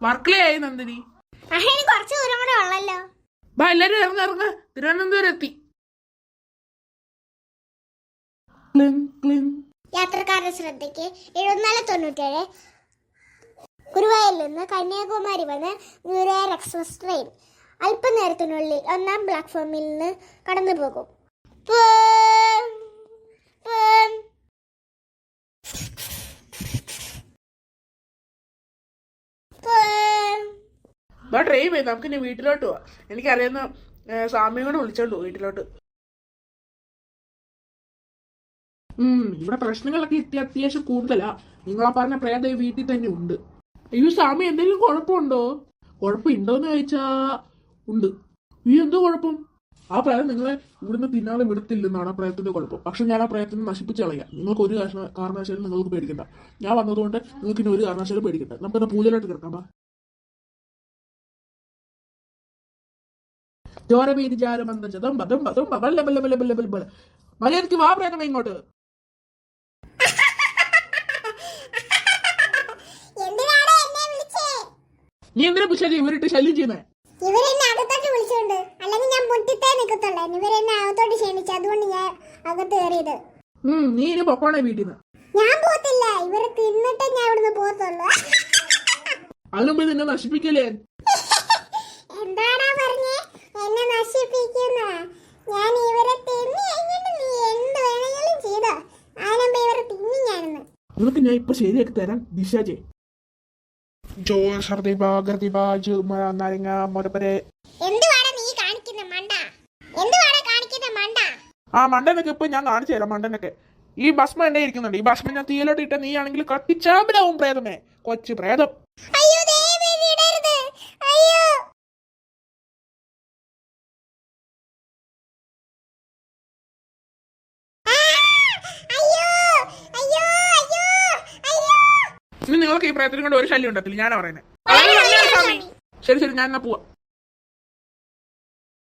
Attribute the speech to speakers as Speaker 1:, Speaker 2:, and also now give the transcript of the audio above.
Speaker 1: വർക്കലയായി നന്ദിനി.
Speaker 2: കുറച്ച് ദൂരം കൂടെ ഉള്ളല്ലോ.
Speaker 1: ബാ എല്ലാരും ഇറങ്ങ തിരുവനന്തപുരം എത്തി.
Speaker 2: യാത്രക്കാരുടെ ശ്രദ്ധയ്ക്ക് 7497 ഗുരുവായൂരിൽ നിന്ന് കന്യാകുമാരി വന്ന് ഗുരുവായൂർ എക്സ്പ്രസ് ട്രെയിൻ അല്പനേരത്തിനുള്ളിൽ 1-ാം പ്ലാറ്റ്ഫോമിൽ നിന്ന് കടന്നു പോകും.
Speaker 1: ട്രെയിൻ പോയി, നമുക്ക് ഇനി വീട്ടിലോട്ട് പോവാം. എനിക്കറിയുന്ന സാമ്യം കൂടെ വിളിച്ചോണ്ടു വീട്ടിലോട്ട്. ഇവിടെ പ്രശ്നങ്ങളൊക്കെ അത്യാവശ്യം കൂടുതലാ. നിങ്ങളാ പറഞ്ഞ പ്രേത വീട്ടിൽ തന്നെ ഉണ്ട്. അയ്യോ സ്വാമി, എന്തെങ്കിലും കുഴപ്പമുണ്ടോ? കുഴപ്പമുണ്ടോന്ന് ചോദിച്ചാ ഉണ്ട്. ഈ എന്തോ കുഴപ്പം? ആ പ്രേതം നിങ്ങളെ ഇവിടുന്ന് പിന്നാലെ വിടത്തില്ലെന്നാണ് ആ പ്രേതത്തിന്റെ കുഴപ്പം. പക്ഷെ ഞാൻ ആ പ്രേതത്തിനെ നശിപ്പിച്ച് കളയാം. നിങ്ങൾക്ക് ഒരു കാരണവശാലും നിങ്ങൾക്ക് പേടിക്കണ്ട. ഞാൻ വന്നതുകൊണ്ട് നിങ്ങൾക്ക് ഇനി ഒരു കാരണവശാലും പേടിക്കണ്ട. നമുക്കെന്താ പൂജയിലോട്ട് കിടക്കാം. മലയാളിക്ക് വാ പ്രേതമേ ഇങ്ങോട്ട്. നീ എന്തിനാ പിശാചി ഇവരിട്ട് ശല്യം ചെയ്യുന്നേ?
Speaker 2: ഇവരെന്നെ അകത്തോട്ട് വിളിച്ചോണ്ട്, അല്ലെങ്കിൽ ഞാൻ മുറ്റത്തേ നിൽക്കത്തുള്ളൂ. ഇവരെന്നെ അകത്തോട്ട് ക്ഷണിച്ചു, അതുകൊണ്ട് ഞാൻ അകത്ത് കയറിയത്.
Speaker 1: നീ ഇനി പൊക്കോണേ വീട്ടിൽ നിന്ന്.
Speaker 2: ഞാൻ പോത്തില്ല, ഇവരെ തിന്നിട്ടേ ഞാൻ ഇവിടുന്ന് പോത്തുള്ളൂ.
Speaker 1: അതിനുമ്പ് നിന്നെ നശിപ്പിക്കലേ?
Speaker 2: എന്താടാ പറഞ്ഞേ? എന്നെ നശിപ്പിക്കുന്ന? ഞാൻ ഇവരെ തിന്നി കഴിഞ്ഞിട്ട് നീ എന്ത് വേണമെങ്കിലും ചെയ്തോ. അതിനുമ്പ് ഇവരെ തിന്നി ഞാനെന്ന്.
Speaker 1: നിനക്ക് ഞാൻ ഇപ്പൊ ശരിയാക്കി തരാം ദിശാജെ. ആ മണ്ടനൊക്കെ ഇപ്പൊ ഞാൻ കാണിച്ചു തരാം. മണ്ടനൊക്കെ ഈ ഭസ്മ എന്നെ ഇരിക്കുന്നുണ്ട്. ഈ ഭസ്മ ഞാൻ തീയിലോട്ട് ഇട്ട നീ ആണെങ്കിൽ കത്തിച്ചാമ്പലാവും പ്രേതമേ, കൊച്ചു പ്രേതം. ഇനി നിങ്ങൾക്ക് ഈ പ്രേതത്തിനെ കൊണ്ട് ഒരു ശല്യം ഉണ്ടത്തില്ല. ഞാനാ പറയുന്നത്. ശരി ഞാൻ എന്നാ പോവാ.